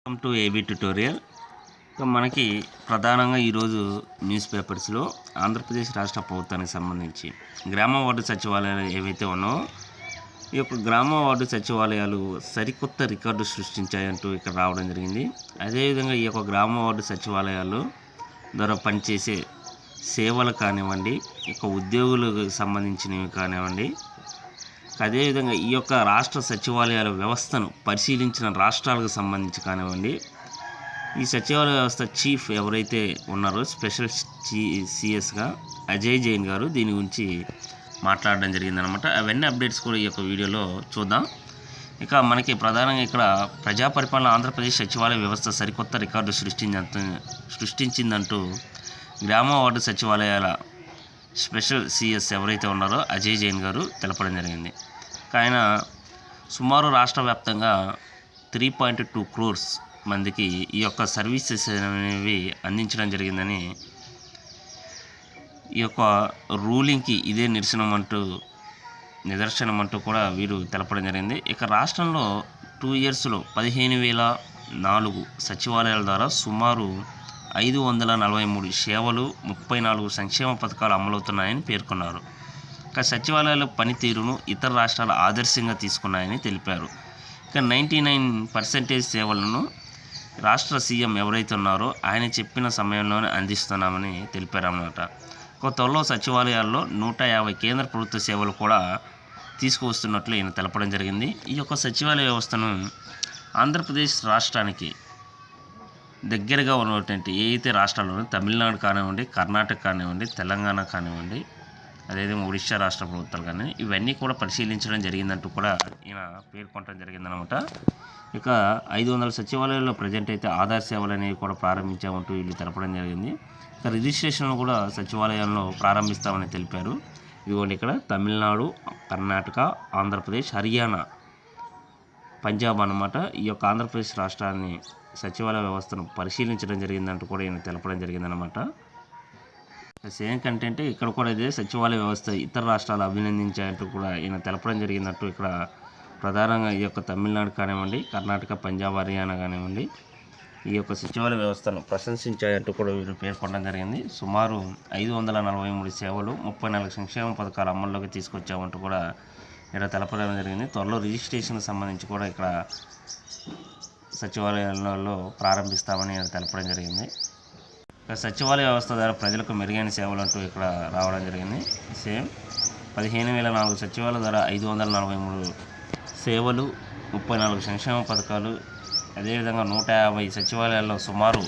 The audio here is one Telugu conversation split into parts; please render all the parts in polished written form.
Welcome to AB tutorial. మనకి ప్రధానంగా ఈరోజు న్యూస్ పేపర్స్లో ఆంధ్రప్రదేశ్ రాష్ట్ర ప్రభుత్వానికి సంబంధించి గ్రామ వార్డు సచివాలయాలు ఏవైతే ఉన్నాయో ఈ యొక్క గ్రామ వార్డు సచివాలయాలు సరికొత్త రికార్డు సృష్టించాయంటూ ఇక్కడ రావడం జరిగింది. అదేవిధంగా ఈ యొక్క గ్రామ వార్డు సచివాలయాలు ద్వారా పనిచేసే సేవలు కానివ్వండి, ఇక ఉద్యోగులకు సంబంధించినవి కానివ్వండి, అదేవిధంగా ఈ యొక్క రాష్ట్ర సచివాలయాల వ్యవస్థను పరిశీలించిన రాష్ట్రాలకు సంబంధించి కానివ్వండి, ఈ సచివాలయ వ్యవస్థ చీఫ్ ఎవరైతే ఉన్నారో స్పెషల్ సిఎస్గా అజయ్ జైన్ గారు దీని గురించి మాట్లాడడం జరిగిందనమాట. అవన్నీ అప్డేట్స్ కూడా ఈ యొక్క వీడియోలో చూద్దాం. ఇక మనకి ప్రధానంగా ఇక్కడ ప్రజా పరిపాలన ఆంధ్రప్రదేశ్ సచివాలయ వ్యవస్థ సరికొత్త రికార్డు సృష్టించిందంటూ గ్రామ వార్డు సచివాలయాల స్పెషల్ సిఎస్ ఎవరైతే ఉన్నారో అజయ్ జైన్ గారు తెలపడం జరిగింది. ఆయన సుమారు రాష్ట్ర వ్యాప్తంగా 3.2 crores మందికి ఈ యొక్క సర్వీసెస్ అనేవి అందించడం జరిగిందని, ఈ యొక్క రూలింగ్కి ఇదే నిదర్శనం అంటూ కూడా వీరు తెలపడం జరిగింది. ఇక రాష్ట్రంలో 2 yearsలో 15,004 సచివాలయాల ద్వారా సుమారు 543 సేవలు, 34 సంక్షేమ పథకాలు అమలవుతున్నాయని పేర్కొన్నారు. ఇక సచివాలయాల పనితీరును ఇతర రాష్ట్రాలు ఆదర్శంగా తీసుకున్నాయని తెలిపారు. ఇక 99% సేవలను రాష్ట్ర సీఎం ఎవరైతే ఉన్నారో ఆయన చెప్పిన సమయంలోనే అందిస్తున్నామని తెలిపారన్నమాట. త్వరలో సచివాలయాల్లో 150 కేంద్ర ప్రభుత్వ సేవలు కూడా తీసుకువస్తున్నట్లు ఈయన తెలపడం జరిగింది. ఈ యొక్క సచివాలయ వ్యవస్థను ఆంధ్రప్రదేశ్ రాష్ట్రానికి దగ్గరగా ఉన్నటువంటి ఏదైతే రాష్ట్రాల్లో తమిళనాడు కానివ్వండి, కర్ణాటక కానివ్వండి, తెలంగాణ కానివ్వండి, అదేవిధంగా ఒడిశా రాష్ట్ర ప్రభుత్వాలు కానీ ఇవన్నీ కూడా పరిశీలించడం జరిగిందంటూ కూడా ఈయన పేర్కొనడం జరిగిందనమాట. ఇక 500 సచివాలయాల్లో ప్రజెంట్ అయితే ఆధార్ సేవలు అనేవి కూడా ప్రారంభించామంటూ వీళ్ళు తెలపడం జరిగింది. ఇక రిజిస్ట్రేషన్లు కూడా సచివాలయంలో ప్రారంభిస్తామని తెలిపారు. ఇదిగోండి ఇక్కడ తమిళనాడు, కర్ణాటక, ఆంధ్రప్రదేశ్, హర్యానా, పంజాబ్ అన్నమాట. ఈ యొక్క ఆంధ్రప్రదేశ్ రాష్ట్రాన్ని సచివాలయ వ్యవస్థను పరిశీలించడం జరిగిందంటూ కూడా ఈయన తెలపడం జరిగిందనమాట. సేమ్ కంటెంట్ ఇక్కడ కూడా ఇదే సచివాలయ వ్యవస్థ ఇతర రాష్ట్రాలు అభినందించాయంటూ కూడా ఈయన తెలపడం జరిగిందంటూ ఇక్కడ ప్రధానంగా ఈ యొక్క తమిళనాడు కానివ్వండి, కర్ణాటక, పంజాబ్, హర్యానా కానివ్వండి ఈ యొక్క సచివాలయ వ్యవస్థను ప్రశంసించాయంటూ కూడా వీరు పేర్కొనడం జరిగింది. సుమారు 543 సేవలు, 34 సంక్షేమ పథకాలు అమల్లోకి తీసుకొచ్చామంటూ కూడా ఇక్కడ తెలపడం జరిగింది. త్వరలో రిజిస్ట్రేషన్కి సంబంధించి కూడా ఇక్కడ సచివాలయాలలో ప్రారంభిస్తామని తెలపడం జరిగింది. సచివాలయ వ్యవస్థ ద్వారా ప్రజలకు మెరుగైన సేవలు అంటూ ఇక్కడ రావడం జరిగింది. సేమ్ 15,004 సచివాలయాల ద్వారా 543 సేవలు, 34 సంక్షేమ పథకాలు, అదేవిధంగా 150 సచివాలయాల్లో సుమారు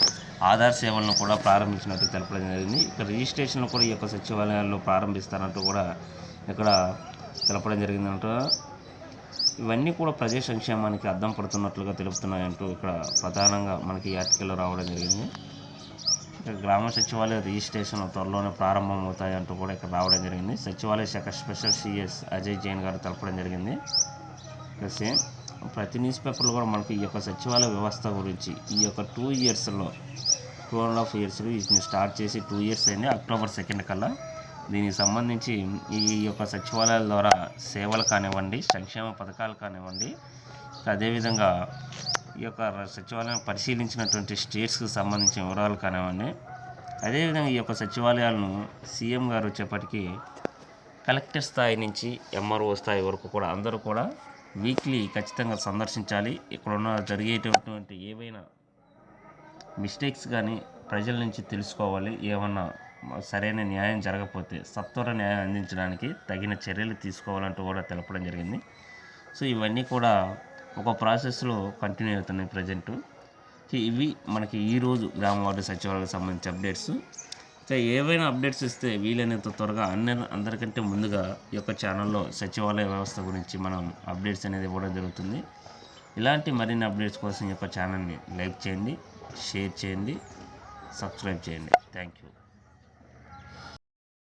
ఆధార్ సేవలను కూడా ప్రారంభించినట్టు తెలపడం జరిగింది. ఇక్కడ రిజిస్ట్రేషన్లు కూడా ఈ యొక్క సచివాలయాల్లో ప్రారంభిస్తారంటూ కూడా ఇక్కడ తెలపడం జరిగిందంటూ ఇవన్నీ కూడా ప్రజా సంక్షేమానికి అద్దం పడుతున్నట్లుగా తెలుపుతున్నాయంటూ ఇక్కడ ప్రధానంగా మనకి ఈ ఆర్టికల్లో రావడం జరిగింది. ఇక్కడ గ్రామ సచివాలయ రిజిస్ట్రేషన్ త్వరలోనే ప్రారంభమవుతాయంటూ కూడా ఇక్కడ రావడం జరిగింది. సచివాలయ శాఖ స్పెషల్ సిఎస్ అజయ్ జైన్ గారు తెలపడం జరిగింది. సేమ్ ప్రతి న్యూస్ పేపర్లో కూడా మనకి ఈ యొక్క సచివాలయ వ్యవస్థ గురించి ఈ యొక్క 2 yearsలో 2.5 years వీటిని స్టార్ట్ చేసి 2 years అయింది. October 2 కల్లా దీనికి సంబంధించి ఈ యొక్క సచివాలయాల ద్వారా సేవలు కానివ్వండి, సంక్షేమ పథకాలు కానివ్వండి, అదేవిధంగా ఈ యొక్క సచివాలయం పరిశీలించినటువంటి స్టేట్స్కి సంబంధించిన వివరాలు కానివ్వండి, అదేవిధంగా ఈ యొక్క సచివాలయాలను సీఎం గారు వచ్చేప్పటికీ కలెక్టర్ స్థాయి నుంచి ఎంఆర్ఓ స్థాయి వరకు కూడా అందరూ కూడా వీక్లీ ఖచ్చితంగా సందర్శించాలి. ఇక్కడ జరిగేటటువంటి ఏవైనా మిస్టేక్స్ కానీ ప్రజల నుంచి తెలుసుకోవాలి. ఏమన్నా సరైన న్యాయం జరగకపోతే సత్వర న్యాయం అందించడానికి తగిన చర్యలు తీసుకోవాలంటూ కూడా తెలపడం జరిగింది. సో ఇవన్నీ కూడా ఒక ప్రాసెస్లో కంటిన్యూ అవుతున్నాయి ప్రజెంటు. ఇవి మనకి ఈరోజు గ్రామ వార్డు సచివాలయాలకు సంబంధించి అప్డేట్స్. ఏవైనా అప్డేట్స్ ఇస్తే వీలైనంత త్వరగా అందరికంటే ముందుగా ఈ యొక్క ఛానల్లో సచివాలయ వ్యవస్థ గురించి మనం అప్డేట్స్ అనేది ఇవ్వడం జరుగుతుంది. ఇలాంటి మరిన్ని అప్డేట్స్ కోసం ఈ యొక్క ఛానల్ని లైక్ చేయండి, షేర్ చేయండి, సబ్స్క్రైబ్ చేయండి. Thank you.